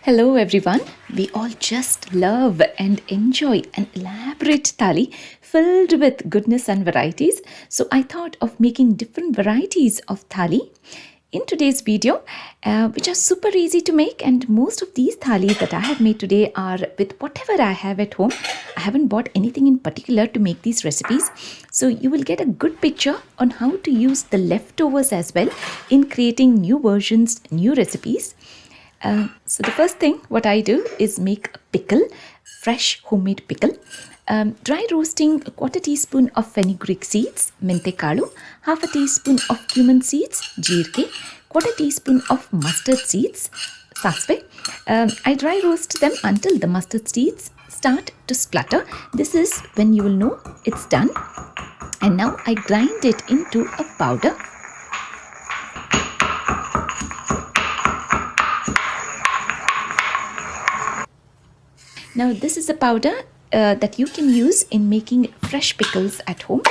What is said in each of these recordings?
Hello everyone. We all just love and enjoy an elaborate thali filled with goodness and varieties. So I thought of making different varieties of thali in today's video, which are super easy to make. And most of these thalis that I have made today are with whatever I have at home. I haven't bought anything in particular to make these recipes. So you will get a good picture on how to use the leftovers as well in creating new versions, new recipes. So the first thing what I do is make a pickle, fresh homemade pickle. Dry roasting a quarter teaspoon of fenugreek seeds, mente kalu, half a teaspoon of cumin seeds, jeerke, quarter teaspoon of mustard seeds, sasve. I dry roast them until the mustard seeds start to splutter. This is when you will know it's done. And now I grind it into a powder. Now this is a powder that you can use in making fresh pickles at home.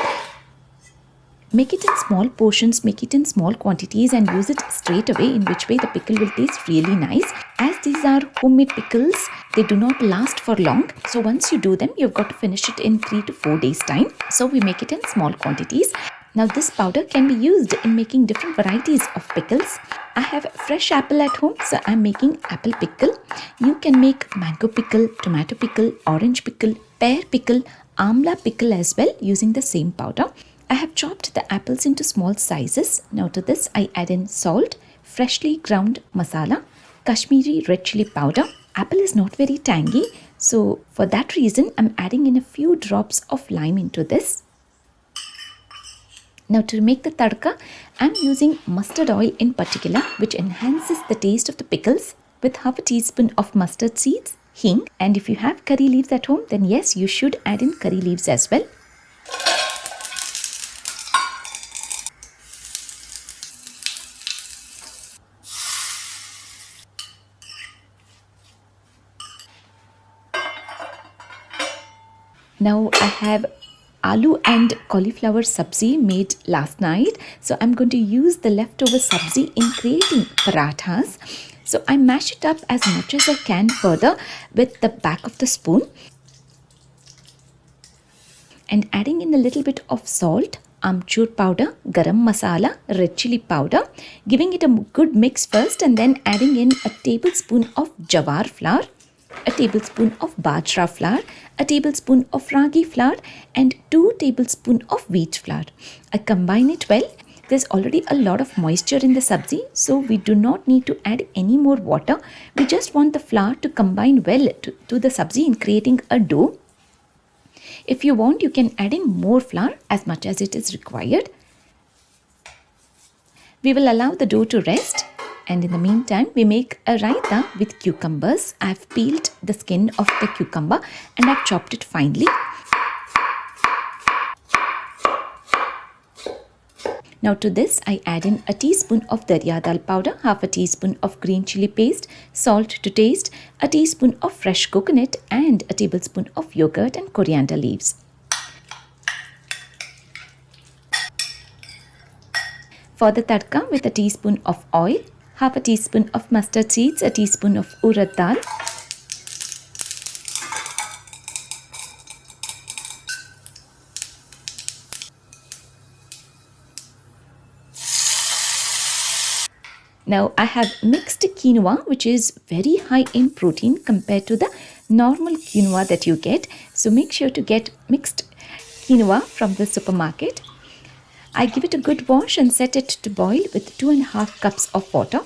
Make it in small portions, make it in small quantities and use it straight away, in which way the pickle will taste really nice. As these are homemade pickles, they do not last for long. So once you do them, you've got to finish it in 3 to 4 days time. So we make it in small quantities. Now this powder can be used in making different varieties of pickles. I have fresh apple at home, so I'm making apple pickle. You can make mango pickle, tomato pickle, orange pickle, pear pickle, amla pickle as well using the same powder. I have chopped the apples into small sizes. Now to this I add in salt, freshly ground masala, Kashmiri red chili powder. Apple is not very tangy, so for that reason I'm adding in a few drops of lime into this. Now to make the tadka, I'm using mustard oil in particular, which enhances the taste of the pickles, with half a teaspoon of mustard seeds, hing, and if you have curry leaves at home, then yes, you should add in curry leaves as well. Now I have aloo and cauliflower subzi made last night. So I'm going to use the leftover subzi in creating parathas. So I mash it up as much as I can further with the back of the spoon. And adding in a little bit of salt, amchur powder, garam masala, red chili powder. Giving it a good mix first and then adding in a tablespoon of jawar flour, a tablespoon of bajra flour, a tablespoon of ragi flour and 2 tablespoons of wheat flour. I combine it well. There's already a lot of moisture in the sabzi, so we do not need to add any more water. We just want the flour to combine well to the sabzi in creating a dough. If you want, you can add in more flour as much as it is required. We will allow the dough to rest. And in the meantime, we make a raita with cucumbers. I've peeled the skin of the cucumber and I've chopped it finely. Now to this, I add in a teaspoon of darya dal powder, half a teaspoon of green chili paste, salt to taste, a teaspoon of fresh coconut and a tablespoon of yogurt and coriander leaves. For the tadka, with a teaspoon of oil, half a teaspoon of mustard seeds, a teaspoon of urad dal, now I have mixed quinoa, which is very high in protein compared to the normal quinoa that you get. So make sure to get mixed quinoa from the supermarket. I give it a good wash and set it to boil with 2.5 cups of water.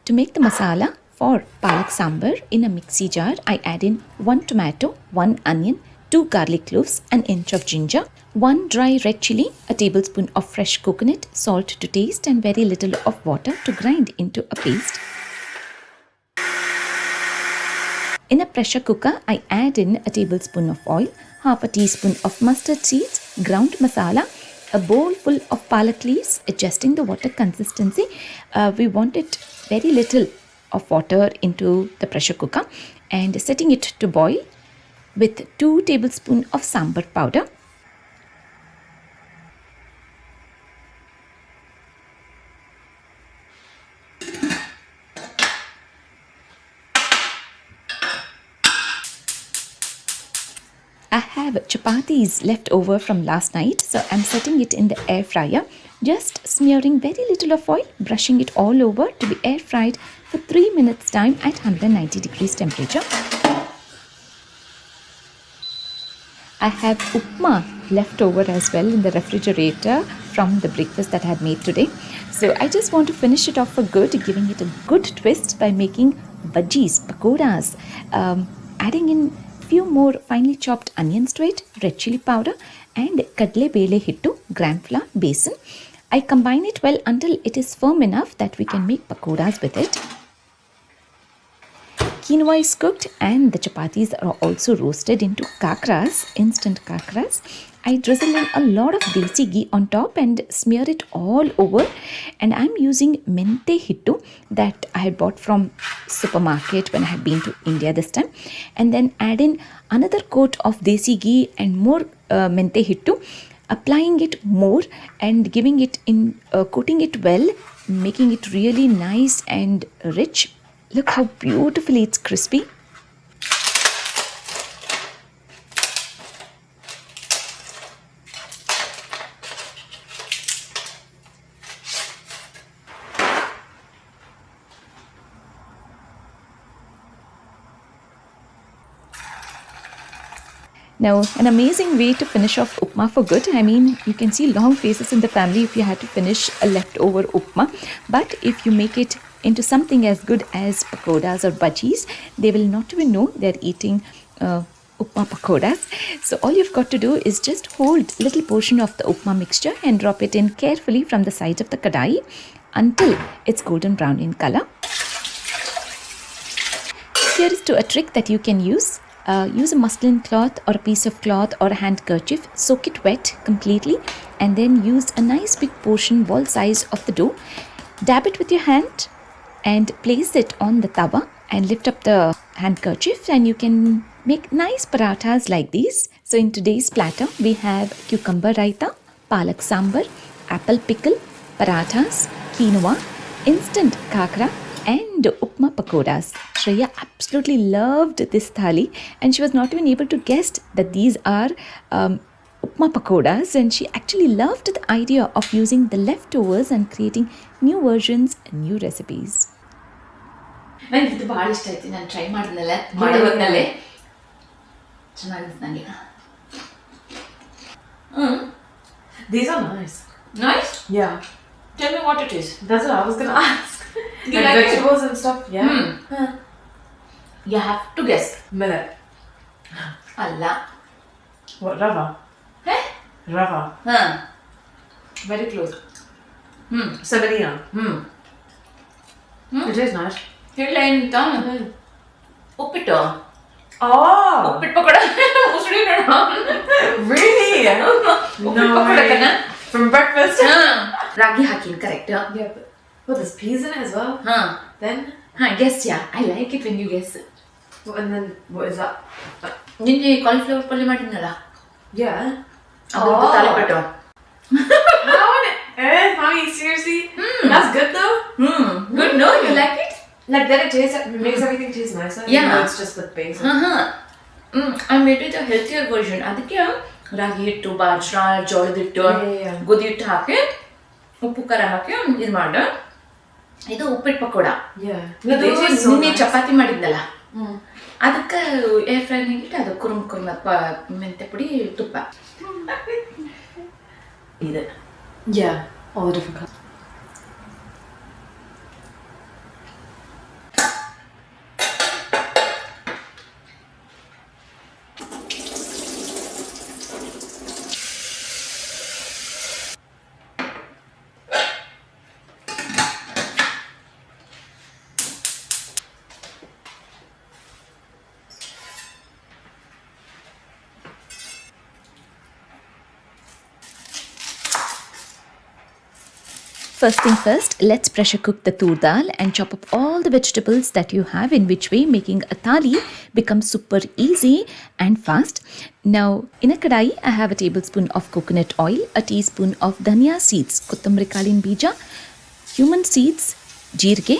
To make the masala for palak sambar, in a mixie jar, I add in 1 tomato, 1 onion, 2 garlic cloves, an inch of ginger, 1 dry red chili, a tablespoon of fresh coconut, salt to taste and very little of water to grind into a paste. In a pressure cooker, I add in a tablespoon of oil, half a teaspoon of mustard seeds, ground masala, a bowl full of palak leaves, adjusting the water consistency. We want it very little of water into the pressure cooker and setting it to boil with 2 tablespoons of sambar powder. I have chapatis left over from last night, so I'm setting it in the air fryer. Just smearing very little of oil, brushing it all over to be air fried for 3 minutes time at 190 degrees temperature. I have upma left over as well in the refrigerator from the breakfast that I had made today. So I just want to finish it off for good, giving it a good twist by making bhajis, pakoras, adding in few more finely chopped onions to it, red chili powder and kadle bele hittu, gram flour, besan. I combine it well until it is firm enough that we can make pakoras with it. Quinoa is cooked and the chapatis are also roasted into kakras, instant kakras. I drizzle in a lot of desi ghee on top and smear it all over. And I'm using mente hittu that I had bought from supermarket when I had been to India this time. And then add in another coat of desi ghee and more mente hittu, applying it more and giving it in, coating it well, making it really nice and rich. Look how beautifully it's crispy. Now, an amazing way to finish off upma for good. I mean, you can see long faces in the family if you had to finish a leftover upma. But if you make it into something as good as pakoras or bhajis, they will not even know they're eating upma pakoras. So all you've got to do is just hold little portion of the upma mixture and drop it in carefully from the sides of the kadai until it's golden brown in color. Here is to a trick that you can use. Use a muslin cloth or a piece of cloth or a handkerchief, soak it wet completely and then use a nice big portion ball size of the dough. Dab it with your hand and place it on the tawa and lift up the handkerchief and you can make nice parathas like these. So in today's platter we have cucumber raita, palak sambar, apple pickle, parathas, quinoa, instant kakra and upma pakoras. Shreya absolutely loved this thali and she was not even able to guess that these are upma pakoras, and she actually loved the idea of using the leftovers and creating new versions and new recipes. ನನಗೆ ಇದು ಭಾಳ ಇಷ್ಟ ಆಯ್ತು. ನಾನು try ಮಾಡಿದ್ನಲ್ಲ ಮಾಡೋದ್ನಲ್ಲೇ ಚೆನ್ನಾಗಿತ್ತು ನನಗೆ. These are nice. Nice? Yeah. Tell me what it is. That's what I was gonna ask. You like vegetables and stuff? Yeah. You have to guess. Millet. ಅಲ್ಲ. What? Rava? Hey? Rava. Very close. Semolina. It is nice. ಹೇಳ ಎಂತ ಉಪ್ಪಿಟ್ಟು. Oh! ಉಪ್ಪಿಟ್ಟು ಪಕೋಡ. ಮುಸುಳಿ ನೋಡ. Really? ಉಪ್ಪಿಟ್ಟು ಪಕೋಡ ಕಣ. From breakfast? ರಾಗಿ ಹಾಕಿನ್ correct. Yeah, but there's peas in it as well. Then? Guess, yeah. I like it when you guess. And then, what is that? ನಿನ್ನೆ cauliflower ಪಲ್ಯ ಮಾಡಿದ್ನಲ್ಲ. Yeah. ಅದ್ರದ್ದು ತಾಲಿಪಟ್ಟು. How on earth, mommy? Seriously? That's good though? Good, no? You like it? Like, then it makes everything taste nicer. Yeah. Even though it's just with base. I made it a healthier version. ಅದಕ್ಕೆ ರಾಗಿ ಹಿಟ್ಟು, ಬಾಜ್ರ, ಜೋಳದ ಹಿಟ್ಟು, ಗೋಧಿ ಹಿಟ್ಟು ಹಾಕಿ ಉಪ್ಪು ಖಾರ ಹಾಕಿ ಇದು ಮಾಡ. ಇದು ಉಪ್ಪಿಟ್ಟು ಪಕೋಡ. ನಿನ್ನೆ ಚಪಾತಿ ಮಾಡಿದ್ನಲ್ಲ, ಅದಕ್ಕೆ ಏರ್ ಫ್ರೈ ಇಟ್ಟು ಅದು ಕುರುಮ್ ಮೆಂತೆ ಪುಡಿ ತುಪ್ಪ ಇದೆ. Yeah, all the different colors. First thing first, let's pressure cook the tur dal and chop up all the vegetables that you have, in which way making a thali becomes super easy and fast. Now in a kadai, I have a tablespoon of coconut oil, a teaspoon of dhania seeds, kothambari kalin bija, cumin seeds, jeerge,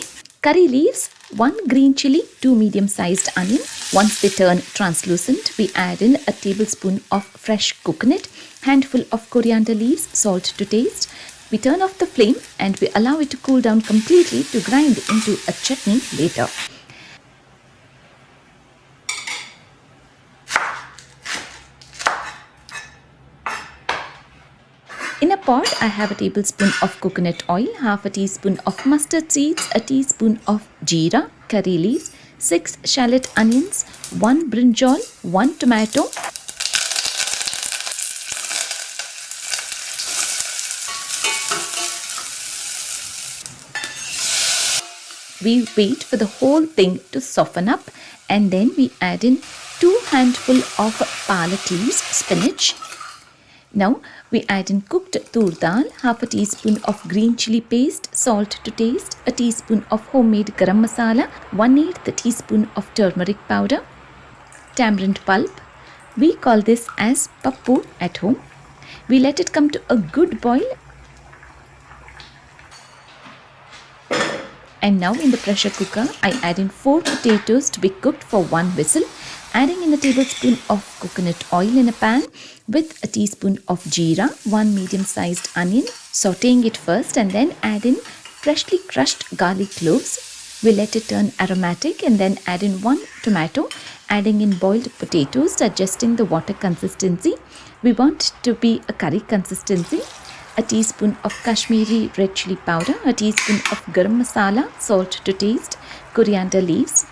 curry leaves, 1 green chili, 2 medium-sized onion. Once they turn translucent, we add in a tablespoon of fresh coconut, handful of coriander leaves, salt to taste. We turn off the flame and we allow it to cool down completely to grind into a chutney later. In a pot, I have a tablespoon of coconut oil, half a teaspoon of mustard seeds, a teaspoon of jeera, curry leaves, 6 shallot onions, 1 brinjal, 1 tomato. We wait for the whole thing to soften up and then we add in 2 handful of palak leaves, spinach. Now we add in cooked tur dal, half a teaspoon of green chili paste, salt to taste, a teaspoon of homemade garam masala, 1/8 teaspoon of turmeric powder, tamarind pulp. We call this as pappu at home. We let it come to a good boil. And now in the pressure cooker, I add in 4 potatoes to be cooked for 1 whistle, adding in a tablespoon of coconut oil in a pan with a teaspoon of jeera, 1 medium-sized onion, sauteing it first and then add in freshly crushed garlic cloves. We let it turn aromatic and then add in 1 tomato, adding in boiled potatoes, adjusting the water consistency. We want it to be a curry consistency. A teaspoon of Kashmiri red chili powder, a teaspoon of garam masala, salt to taste, coriander leaves.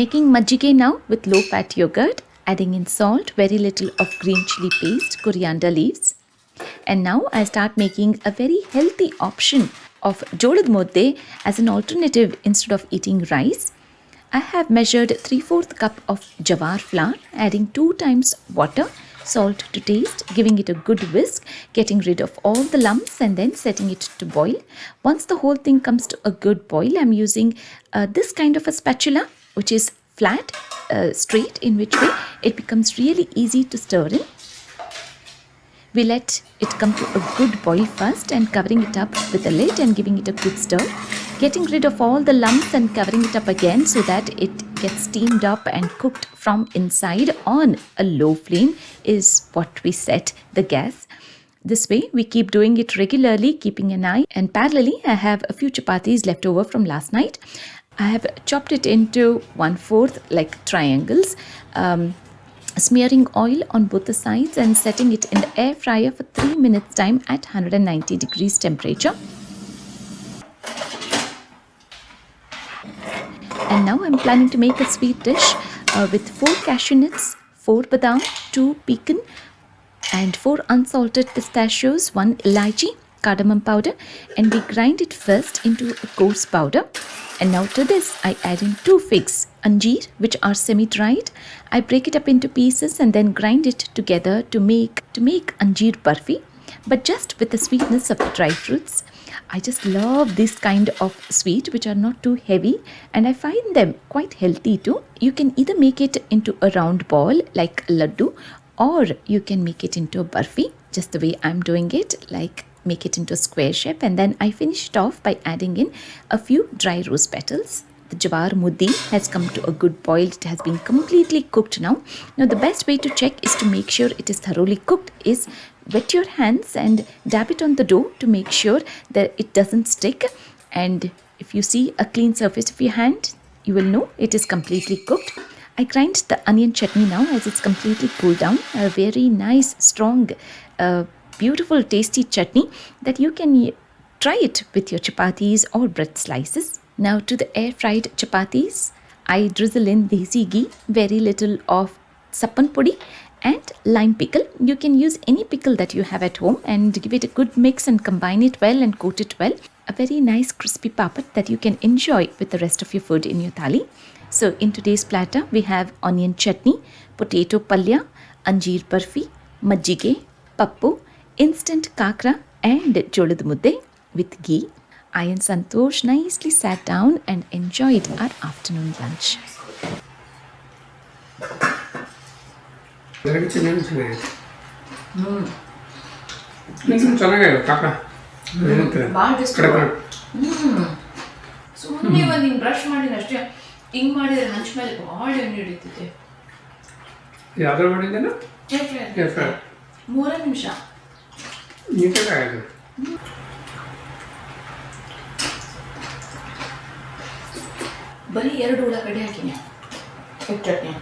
Making majjige now with low-fat yogurt, adding in salt, very little of green chili paste, coriander leaves. And now I start making a very healthy option of jolad mudde as an alternative instead of eating rice. I have measured 3/4 cup of jawar flour, adding 2 times water, salt to taste, giving it a good whisk, getting rid of all the lumps and then setting it to boil. Once the whole thing comes to a good boil, I'm using this kind of a spatula, which is flat, straight, in which way it becomes really easy to stir in. We let it come to a good boil first and covering it up with a lid and giving it a good stir. Getting rid of all the lumps and covering it up again so that it gets steamed up and cooked from inside on a low flame is what we set the gas. This way we keep doing it regularly, keeping an eye, and parallelly I have a few chapatis left over from last night. I have chopped it into 1/4 like triangles, smearing oil on both the sides and setting it in the air fryer for 3 minutes time at 190 degrees temperature. And now I'm planning to make a sweet dish with 4 cashew nuts, 4 badam, 2 pecan and 4 unsalted pistachios, 1 elaichi, cardamom powder, and we grind it first into a coarse powder. And now to this I add in 2 figs, anjeer, which are semi-dried. I break it up into pieces and then grind it together to make anjeer barfi, but just with the sweetness of the dry fruits. I just love this kind of sweet which are not too heavy, and I find them quite healthy too. You can either make it into a round ball like laddu, or you can make it into a barfi just the way I'm doing it, like make it into a square shape, and then I finish it off by adding in a few dry rose petals. The jawar muddi has come to a good boil. It has been completely cooked now. Now the best way to check is to make sure it is thoroughly cooked is wet your hands and dab it on the dough to make sure that it doesn't stick. And if you see a clean surface of your hand, you will know it is completely cooked. I grind the onion chutney now as it's completely cooled down. A very nice, strong, beautiful, tasty chutney that you can try it with your chapatis or bread slices. Now to the air fried chapatis, I drizzle in desi ghee, very little of sappan podi and lime pickle. You can use any pickle that you have at home and give it a good mix and combine it well and coat it well. A very nice crispy papad that you can enjoy with the rest of your food in your thali. So in today's platter, we have onion chutney, potato palya, anjeer barfi, majjige, pappu, instant kakra and jolad mudde with ghee. I and Santosh nicely sat down and enjoyed our afternoon lunch. ಚೆನ್ನಾಗಿದೆ ಕಾಕ ಭಾಳ taste. ಸುಮ್ಮನೆ ಒಂದು ಹಿಂಗೆ brush ಮಾಡಿದ್ರೆ ಅಷ್ಟೇ, ಹಿಂಗೆ ಮಾಡಿದ್ರೆ ಹಂಚ್ ಮೇಲೆ ಭಾಳ ಎಣ್ಣೆ ಹಿಡಿತೈತೆ. ಯಾವ್ದ್ರ ಮಾಡಿದ್ದೇನು 3 ನಿಮಿಷ ನೀಟಾಗಿ ಆಗಿದೆ. ಬರೀ 2 ಉಳ್ಳಾಗಡ್ಡಿ ಹಾಕಿನಿ chutney.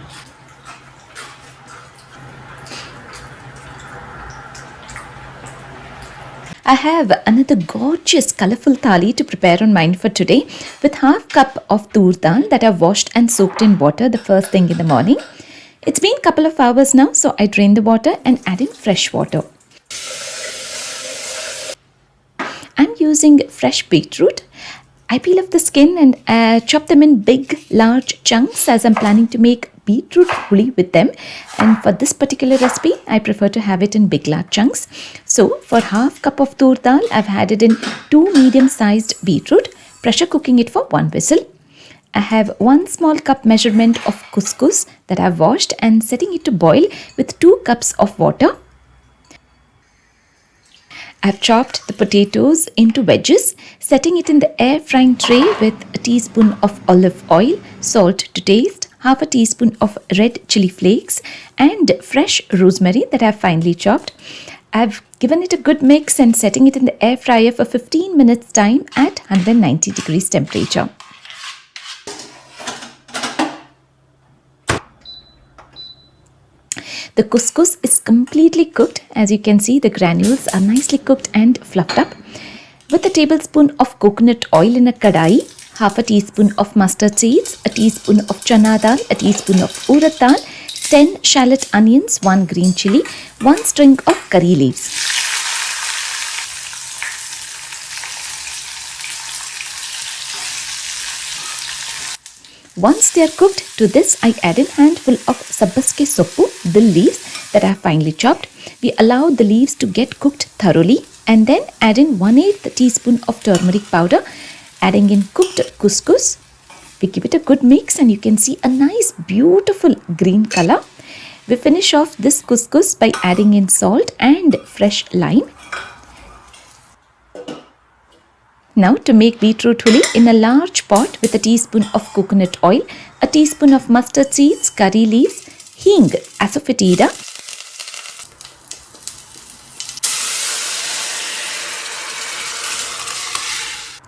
I have another gorgeous colorful thali to prepare on mine for today with half cup of tur dal that I've washed and soaked in water the first thing in the morning. It's been a couple of hours now, so I drain the water and add in fresh water. I'm using fresh beetroot. I peel off the skin and chop them in big, large chunks as I'm planning to make beetroot thali with them. And for this particular recipe, I prefer to have it in big, large chunks. So for half cup of tur dal, I've added in 2 medium-sized beetroot, pressure cooking it for 1 whistle. I have 1 small cup measurement of couscous that I've washed and setting it to boil with 2 cups of water. I've chopped the potatoes into wedges, setting it in the air frying tray with a teaspoon of olive oil, salt to taste, half a teaspoon of red chili flakes and fresh rosemary that I've finely chopped. I've given it a good mix and setting it in the air fryer for 15 minutes time at 190 degrees temperature. The couscous is completely cooked. As you can see, the granules are nicely cooked and fluffed up. With a tablespoon of coconut oil in a kadai, half a teaspoon of mustard seeds, a teaspoon of chana dal, a teaspoon of urad dal, 10 shallot onions, 1 green chili, 1 string of curry leaves. Once they are cooked, to this I add in handful of sabbaske soppu, dill leaves that I have finely chopped. We allow the leaves to get cooked thoroughly and then add in 1/8 teaspoon of turmeric powder, adding in cooked couscous. We give it a good mix and you can see a nice beautiful green color. We finish off this couscous by adding in salt and fresh lime. Now to make beetroot thali in a large pot with a teaspoon of coconut oil, a teaspoon of mustard seeds, curry leaves, hing, asafoetida,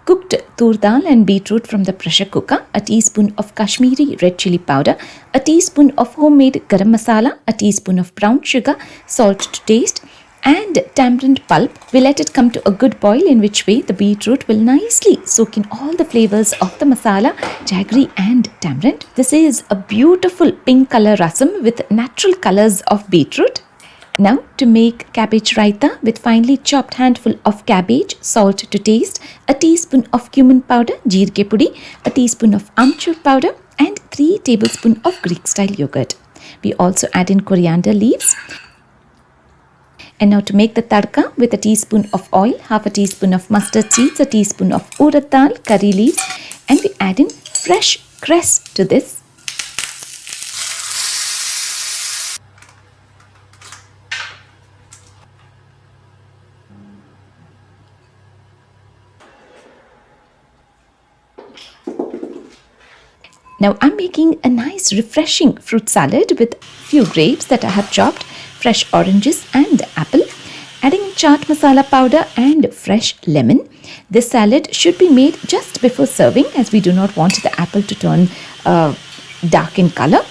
cooked tur dal and beetroot from the pressure cooker, a teaspoon of Kashmiri red chili powder, a teaspoon of homemade garam masala, a teaspoon of brown sugar, salt to taste, and tamarind pulp. We let it come to a good boil, in which way the beetroot will nicely soak in all the flavors of the masala, jaggery and tamarind. This is a beautiful pink color rasam with natural colors of beetroot. Now to make cabbage raita with finely chopped handful of cabbage, salt to taste, a teaspoon of cumin powder, jeerke pudi, a teaspoon of amchur powder and 3 tablespoons of Greek style yogurt. We also add in coriander leaves. And now to make the tadka with a teaspoon of oil, half a teaspoon of mustard seeds, a teaspoon of urad dal, curry leaves, and we add in fresh cress to this. Now I'm making a nice refreshing fruit salad with few grapes that I have chopped, fresh oranges and apple, adding chaat masala powder and fresh lemon. This salad should be made just before serving as we do not want the apple to turn dark in color.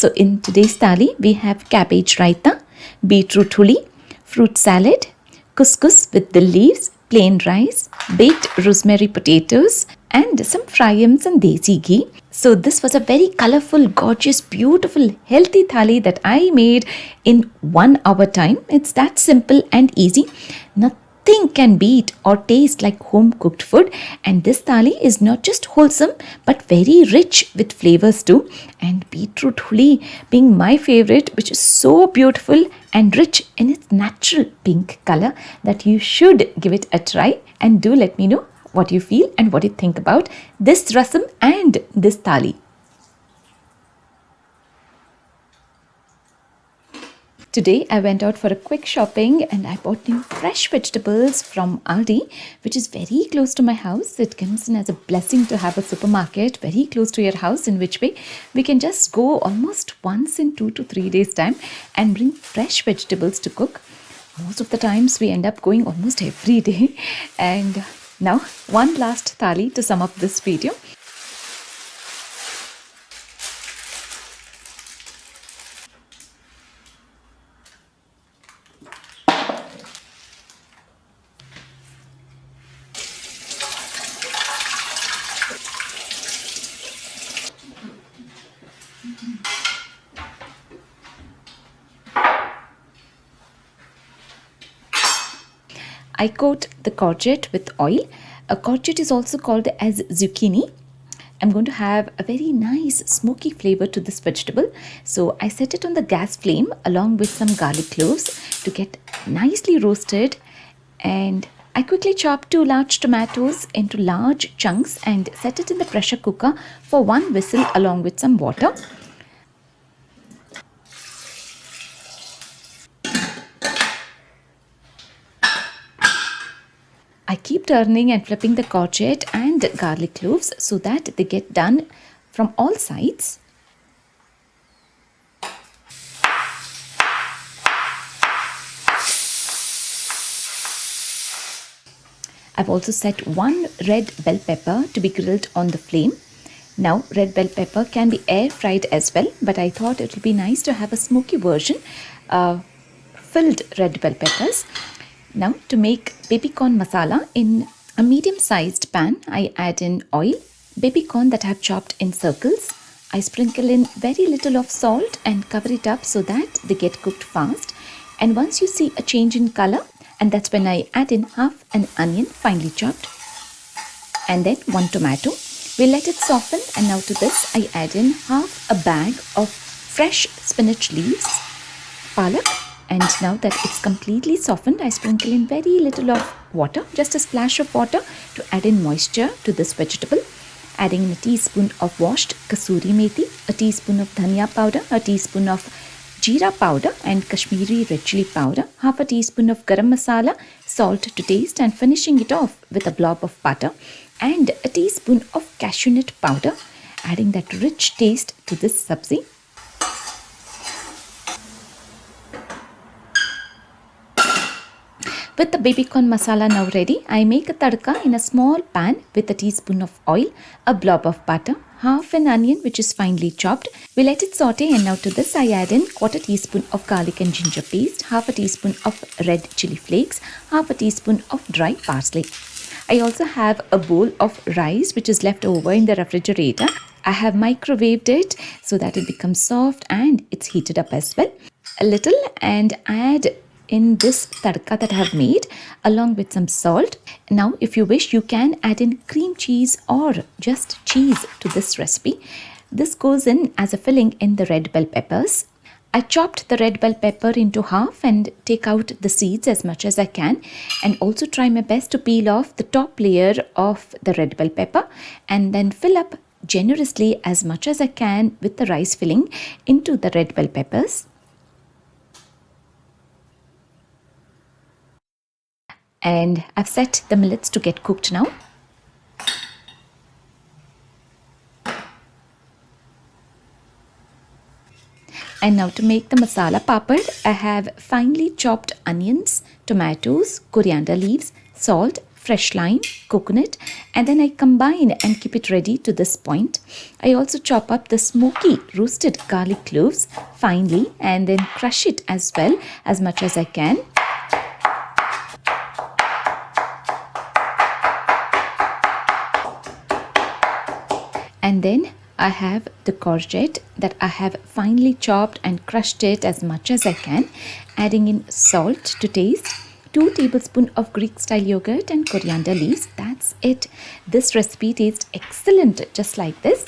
So in today's thali, we have cabbage raita, beetroot thali, fruit salad, couscous with dill leaves, plain rice, baked rosemary potatoes, and some fry yams and desi ghee. So this was a very colorful, gorgeous, beautiful, healthy thali that I made in 1 hour time. It's that simple and easy. Nothing can beat or taste like home cooked food. And this thali is not just wholesome but very rich with flavors too. And beetroot thali being my favorite, which is so beautiful and rich in its natural pink color, that you should give it a try and do let me know what you feel and what you think about this rasam and this thali. Today I went out for a quick shopping and I bought new fresh vegetables from Aldi, which is very close to my house. It comes in as a blessing to have a supermarket very close to your house, in which way we can just go almost once in 2 to 3 days time and bring fresh vegetables to cook. Most of the times we end up going almost every day. And now one last thali to sum up this video. I coat the courgette with oil. A courgette is also called as zucchini. I'm going to have a very nice smoky flavor to this vegetable. So I set it on the gas flame along with some garlic cloves to get nicely roasted. And I quickly chop 2 large tomatoes into large chunks and set it in the pressure cooker for 1 whistle along with some water. I keep turning and flipping the courgette and garlic cloves so that they get done from all sides. I've also set 1 red bell pepper to be grilled on the flame. Now, red bell pepper can be air fried as well, but I thought it would be nice to have a smoky version, filled red bell peppers. Now, to make baby corn masala, in a medium-sized pan, I add in oil, baby corn that I have chopped in circles. I sprinkle in very little of salt and cover it up so that they get cooked fast. And once you see a change in color, and that's when I add in half an onion finely chopped, and then 1 tomato. We'll let it soften, and now to this I add in half a bag of fresh spinach leaves, palak. And now that it's completely softened, I sprinkle in very little of water, just a splash of water to add in moisture to this vegetable. Adding in a teaspoon of washed kasuri methi, a teaspoon of dhania powder, a teaspoon of jeera powder and Kashmiri red chili powder, half a teaspoon of garam masala, salt to taste, and finishing it off with a blob of butter and a teaspoon of cashew nut powder, adding that rich taste to this subzi. With the baby corn masala now ready, I make a tadka in a small pan with a teaspoon of oil, a blob of butter, half an onion which is finely chopped. We let it saute, and now to this I add in 1/4 teaspoon of garlic and ginger paste, half a teaspoon of red chili flakes, half a teaspoon of dry parsley. I also have a bowl of rice which is left over in the refrigerator. I have microwaved it so that it becomes soft and it's heated up as well. A little, and add in this tadka that I have made along with some salt. Now, if you wish, you can add in cream cheese or just cheese to this recipe. This goes in as a filling in the red bell peppers. I chopped the red bell pepper into half and take out the seeds as much as I can, and also try my best to peel off the top layer of the red bell pepper and then fill up generously as much as I can with the rice filling into the red bell peppers. And I've set the millets to get cooked now. And now to make the masala papad, I have finely chopped onions, tomatoes, coriander leaves, salt, fresh lime, coconut, and then I combine and keep it ready to this point. I also chop up the smoky roasted garlic cloves finely and then crush it as well as much as I can. And then I have the courgette that I have finely chopped and crushed it as much as I can, adding in salt to taste, 2 tablespoons of Greek style yogurt and coriander leaves. That's it. This recipe tastes excellent just like this.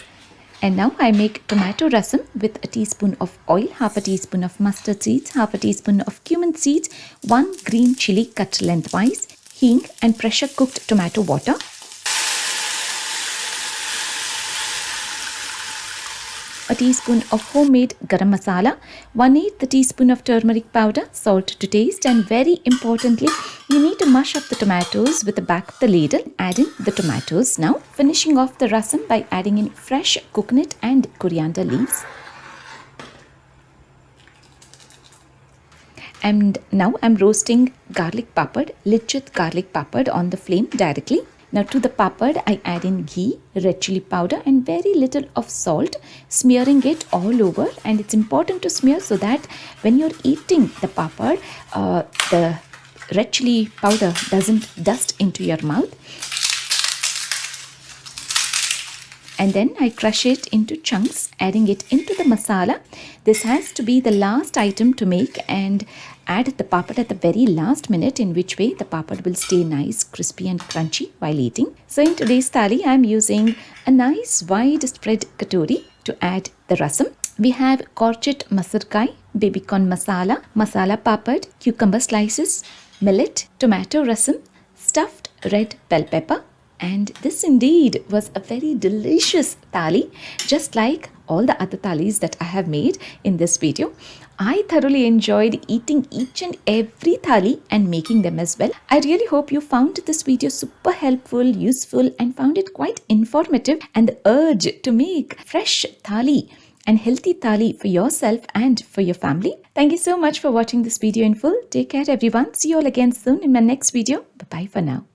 And now I make tomato rasam with a teaspoon of oil, half a teaspoon of mustard seeds, half a teaspoon of cumin seeds, 1 green chili cut lengthwise, hing and pressure cooked tomato water. a teaspoon of homemade garam masala, 1/8 teaspoon of turmeric powder, salt to taste, and very importantly, you need to mash up the tomatoes with the back of the ladle. Add in the tomatoes now, finishing off the rasam by adding in fresh coconut and coriander leaves. And now I'm roasting garlic papad, lichit garlic papad on the flame directly. Now to the papad, I add in ghee, red chili powder and very little of salt, smearing it all over. And it's important to smear so that when you're eating the papad, the red chili powder doesn't dust into your mouth. And then I crush it into chunks, adding it into the masala. This has to be the last item to make, and add the papad at the very last minute, in which way the papad will stay nice, crispy and crunchy while eating. So in today's thali, I'm using a nice wide spread katori to add the rasam. We have corchet masarkai, baby corn masala, masala papad, cucumber slices, millet, tomato rasam, stuffed red bell pepper. And this indeed was a very delicious thali, just like all the other thalis that I have made in this video. I thoroughly enjoyed eating each and every thali and making them as well. I really hope you found this video super helpful, useful, and found it quite informative, and the urge to make fresh thali and healthy thali for yourself and for your family. Thank you so much for watching this video in full. Take care everyone. See you all again soon in my next video. Bye-bye for now.